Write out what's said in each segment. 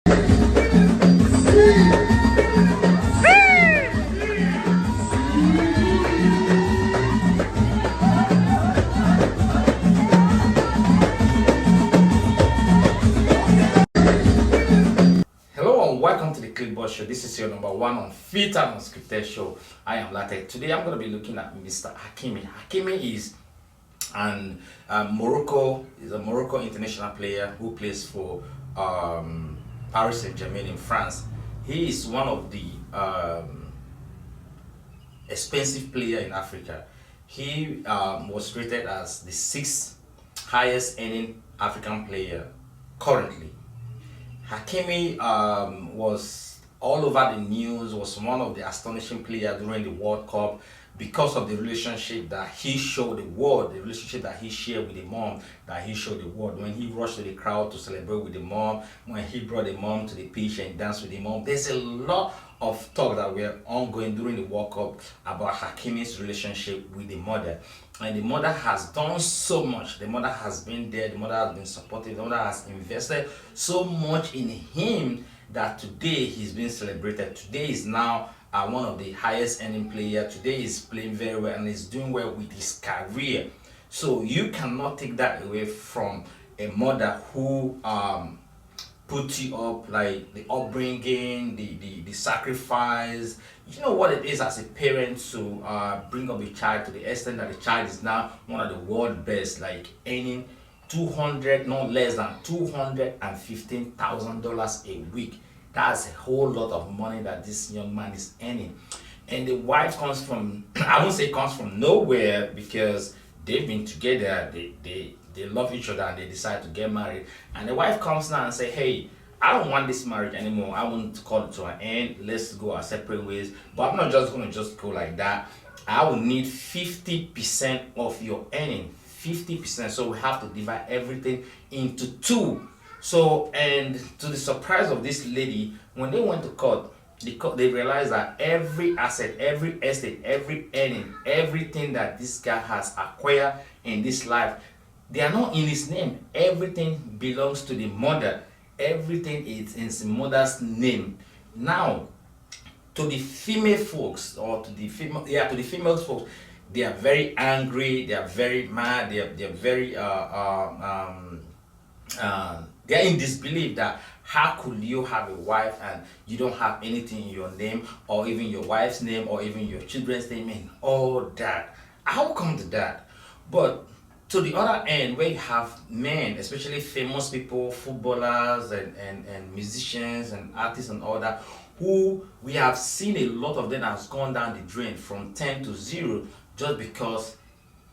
Hello and welcome to the Clipboard Show. This is your number one on Fit and Unscripted show. I am Latte. Today I'm going to be looking at Mr. Hakimi. Hakimi is Morocco. Is a Morocco international player who plays for Paris Saint-Germain in France. He is one of the expensive player in Africa. He was rated as the sixth highest earning African player currently. Hakimi was all over the news, was one of the astonishing players during the World Cup because of the relationship that he showed the world, the relationship that he shared with the mom, that he showed the world. When he rushed to the crowd to celebrate with the mom, when he brought the mom to the pitch and danced with the mom. There's a lot of talk that were ongoing during the World Cup about Hakimi's relationship with the mother. And the mother has done so much. The mother has been there, the mother has been supportive, the mother has invested so much in him that today he's being celebrated. Today is now one of the highest earning player. Today is playing very well and is doing well with his career. So you cannot take that away from a mother who put you up, like the upbringing, the sacrifice. You know what it is as a parent to bring up a child to the extent that the child is now one of the world best, like earning 200, no less than $215,000 a week. That's a whole lot of money that this young man is earning. And the wife comes from, I won't say comes from nowhere, because they've been together, they love each other and they decide to get married. And the wife comes now and say, hey, I don't want this marriage anymore. I want to call it to an end. Let's go our separate ways. But I'm not just going to just go like that. I will need 50% of your earning. 50%. So we have to divide everything into two. So, and to the surprise of this lady, when they went to court, they realized that every asset, every estate, every earning, everything that this guy has acquired in this life, they are not in his name. Everything belongs to the mother. Everything is in his mother's name. Now, to the female folks, or to the female, to the female folks, they are very angry. They are very mad. They are very they are in disbelief that how could you have a wife and you don't have anything in your name, or even your wife's name, or even your children's name, and all that. How come to that? But to the other end, where you have men, especially famous people, footballers and musicians and artists and all that, who we have seen a lot of them has gone down the drain from 10 to 0 just because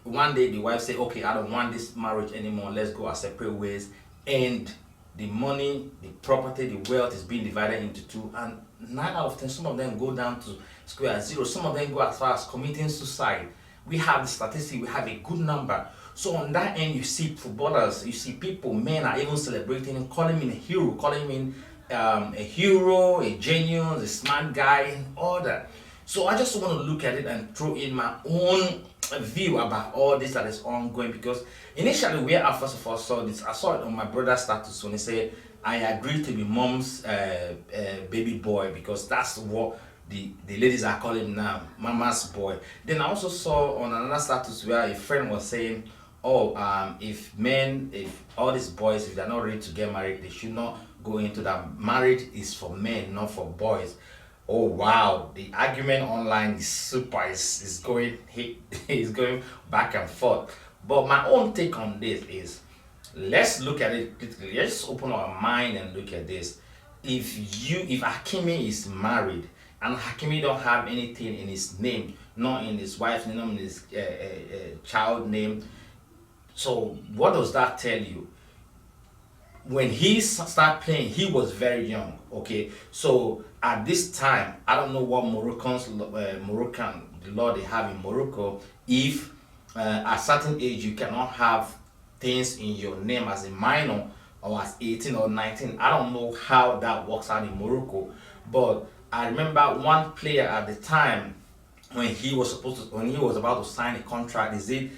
one day the wife say, okay, I don't want this marriage anymore, let's go our separate ways. And the money, the property, the wealth is being divided into two, and 9 out of 10, some of them go down to square zero. Some of them go as far as committing suicide. We have the statistic, we have a good number. So on that end, you see footballers, you see people, men are even celebrating him, calling him a hero, calling him a hero, a genius, a smart guy, and all that. So I just want to look at it and throw in my own view about all this that is ongoing, because initially where I first of all saw this, I saw it on my brother's status when he said, I agree to be mom's baby boy, because that's what the ladies are calling him now, mama's boy. Then I also saw on another status where a friend was saying, oh, if all these boys, if they're not ready to get married, they should not go into that. Marriage is for men, not for boys. Oh wow, the argument online is super, is going is going back and forth. But my own take on this is, let's look at it critically. Let's open our mind and look at this. If Hakimi is married and Hakimi don't have anything in his name, not in his wife's name, not in his child name, so what does that tell you? When he started playing, he was very young. Okay, so at this time, I don't know what Moroccan the law they have in Morocco. If at a certain age you cannot have things in your name as a minor, or as 18 or 19, I don't know how that works out in Morocco. But I remember one player at the time when he was about to sign a contract. Is it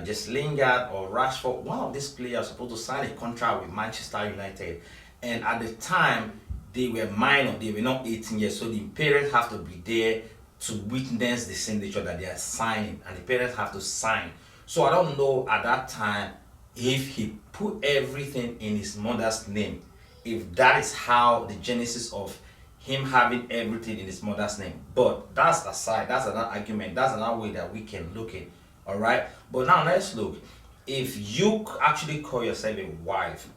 just Lingard or Rashford? One of these players supposed to sign a contract with Manchester United, and at the time they were minor, they were not 18 years, so the parents have to be there to witness the signature that they are signing, and the parents have to sign. So I don't know at that time if he put everything in his mother's name, if that is how the genesis of him having everything in his mother's name. But that's aside, that's another argument, that's another way that we can look at. All right, but now let's look. If you actually call yourself a wife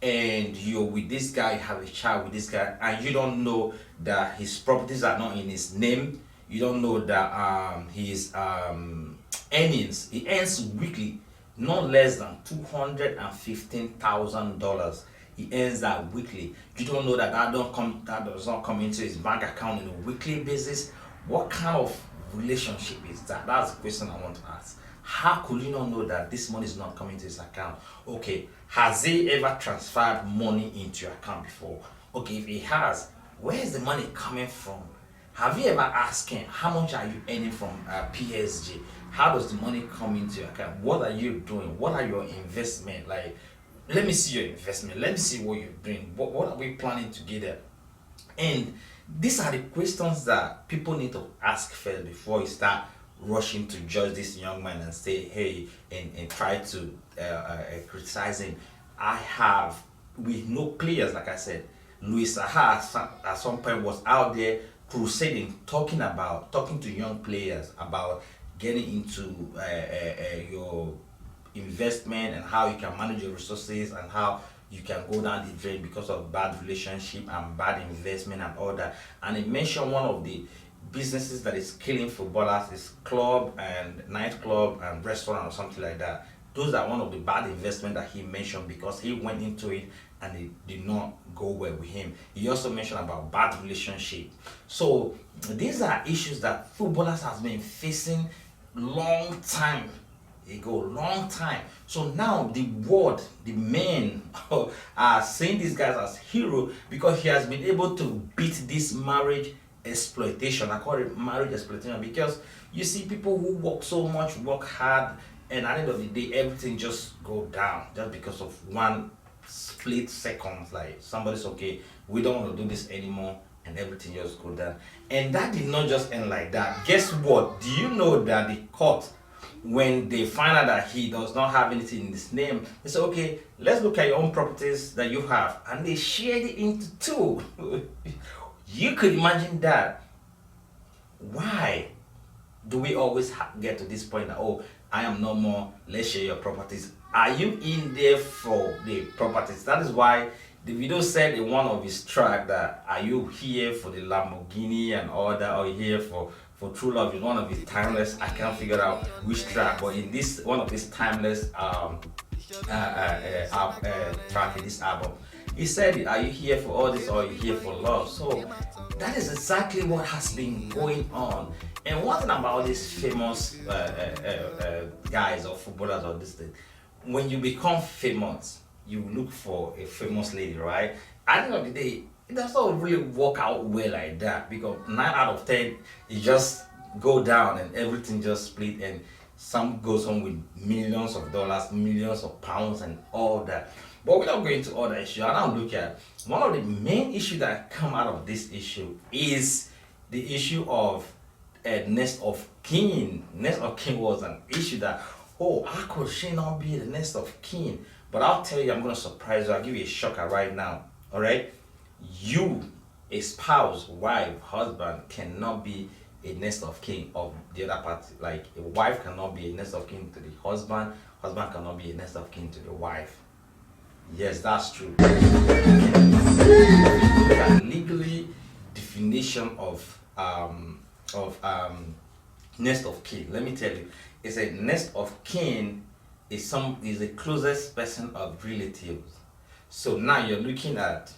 and you're with this guy, have a child with this guy, and you don't know that his properties are not in his name, you don't know that his earnings, he earns weekly not less than $215,000. He earns that weekly. You don't know that that does not come into his bank account on a weekly basis. What kind of relationship is that? That's the question I want to ask. How could you not know that this money is not coming to his account? Okay, has he ever transferred money into your account before? Okay, if he has, where is the money coming from? Have you ever asked him how much are you earning from PSG? How does the money come into your account? What are you doing? What are your investment? Like, let me see your investment. Let me see what you're doing. What are we planning together? And these are the questions that people need to ask first before you start rushing to judge this young man and say, hey, and try to criticize him. We know players, like I said. Luis Saha at some point was out there crusading, talking to young players about getting into your investment and how you can manage your resources and how you can go down the drain because of bad relationship and bad investment and all that. And he mentioned one of the businesses that is killing footballers is club and nightclub and restaurant or something like that. Those are one of the bad investment that he mentioned because he went into it and it did not go well with him. He also mentioned about bad relationship. So these are issues that footballers has been facing long time ago, long time. So now the world, the men are seeing these guys as hero because he has been able to beat this marriage exploitation. I call it marriage exploitation because you see people who work so much, work hard, and at the end of the day everything just go down just because of one split seconds. Like somebody's okay, we don't want to do this anymore, and everything just go down. And that did not just end like that. Guess what? Do you know that the court, when they find out that he does not have anything in his name, they say, okay, let's look at your own properties that you have, and they shared it into two. You could imagine that. Why do we always get to this point that, oh, I am no more, let's share your properties? Are you in there for the properties? That is why the video said in one of his track that, are you here for the Lamborghini and all that, or here for True Love? Is one of his timeless, I can't figure out which track, but in this one of his timeless track in this album, he said, are you here for all this or are you here for love? So that is exactly what has been going on. And one thing about these famous guys or footballers or this thing, when you become famous, you look for a famous lady, right? At the end of the day, it does not really work out well like that because 9 out of 10, it just go down and everything just split, and some goes on with millions of dollars, millions of pounds and all that. But we're not going to all that issue. And I'll look at one of the main issues that come out of this issue is the issue of next of kin. Next of kin was an issue that, oh, how could she not be the next of kin? But I'll tell you, I'm going to surprise you. I'll give you a shocker right now. All right? You, a spouse, wife, husband, cannot be a next of kin of the other party. Like a wife cannot be a next of kin to the husband. Husband cannot be a next of kin to the wife. Yes, that's true. Legally, definition of next of kin. Let me tell you, it's a next of kin is the closest person of relatives. So now you're looking at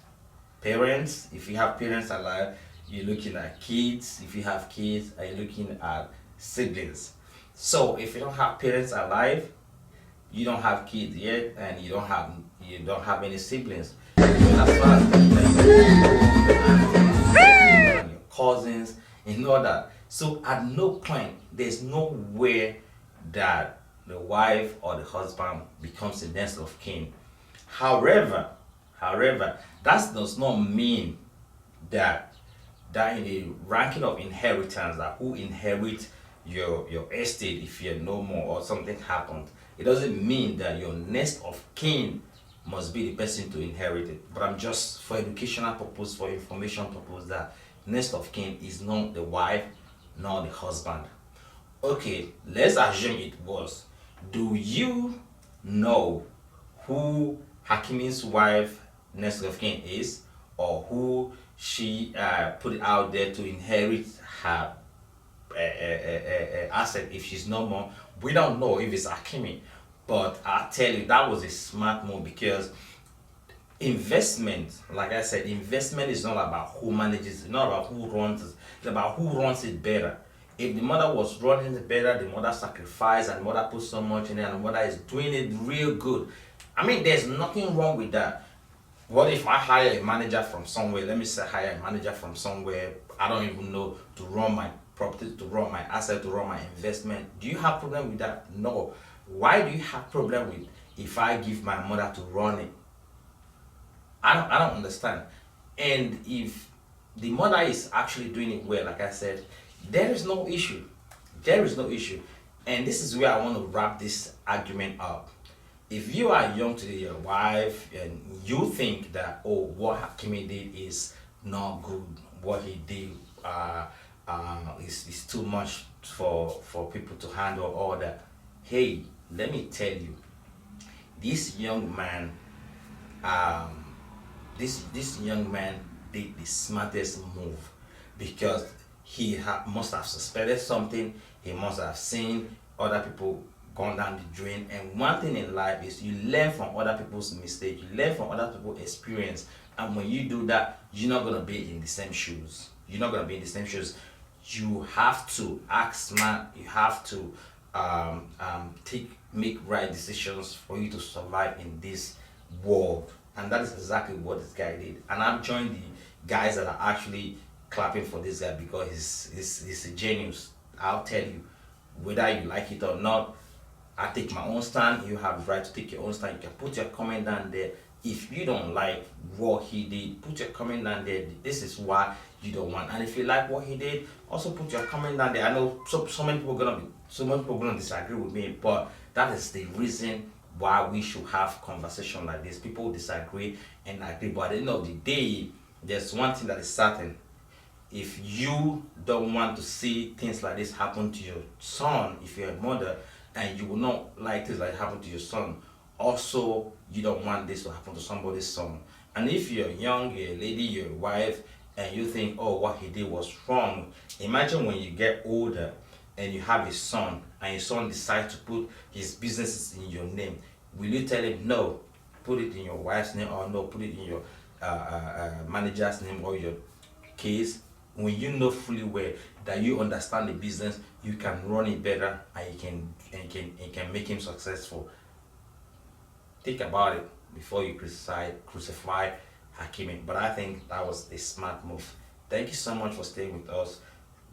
parents. If you have parents alive, you're looking at kids. If you have kids, are you looking at siblings? So if you don't have parents alive, you don't have kids yet, and you don't have any siblings. So as far as your cousins and all that. So at no point, there's nowhere that the wife or the husband becomes the next of kin. However, that does not mean that in the ranking of inheritance, that who inherit your estate if you're no more or something happened, it doesn't mean that your next of kin must be the person to inherit it. But I'm just for educational purpose, for information purpose, that next of kin is not the wife nor the husband. Okay, let's assume it was. Do you know who Hakimi's wife next of kin is, or who she put it out there to inherit her asset if she's no more? We don't know if it's Hakimi, but I tell you that was a smart move, because investment, like I said, investment is not about who manages, it's not about who runs it, it's about who runs it better. If the mother was running it better, the mother sacrificed and the mother put so much in it, and the mother is doing it real good, I mean, there's nothing wrong with that. What if I hire a manager from somewhere? Let me say, hire a manager from somewhere I don't even know, to run my property, to run my asset, to run my investment. Do you have problem with that? No. Why do you have problem with if I give my mother to run it? I don't understand. And if the mother is actually doing it well, like I said, there is no issue. There is no issue. And this is where I want to wrap this argument up. If you are young today, your wife, and you think that, oh, what Hakimi did is not good, what he did is too much for people to handle, all that. Hey, let me tell you, this young man, um, this young man did the smartest move, because he must have suspected something. He must have seen other people gone down the drain. And one thing in life is you learn from other people's mistakes, you learn from other people's experience. And when you do that, you're not gonna be in the same shoes. You're not gonna be in the same shoes. You have to act smart. You have to make right decisions for you to survive in this world. And that is exactly what this guy did. And I've joined the guys that are actually clapping for this guy, because he's a genius. I'll tell you, whether you like it or not, I take my own stand. You have the right to take your own stand. You can put your comment down there. If you don't like what he did, put your comment down there. This is why you don't want. And if you like what he did, also put your comment down there. I know so many people gonna disagree with me, but that is the reason why we should have conversation like this. People disagree and agree, but at the end of the day, there's one thing that is certain. If you don't want to see things like this happen to your son, if you're a mother and you will not like things like happen to your son, also you don't want this to happen to somebody's son. And if you're young, you're a lady, you're a wife, and you think, oh, what he did was wrong, imagine when you get older and you have a son, and your son decides to put his businesses in your name. Will you tell him, no, put it in your wife's name, or no, put it in your manager's name, or your case? When you know fully well that you understand the business, you can run it better, and you can make him successful. Think about it before you crucify Hakimi. But I think that was a smart move. Thank you so much for staying with us.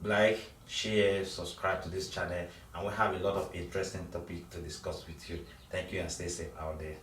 Like, share, subscribe to this channel, and we'll have a lot of interesting topics to discuss with you. Thank you, and stay safe out there.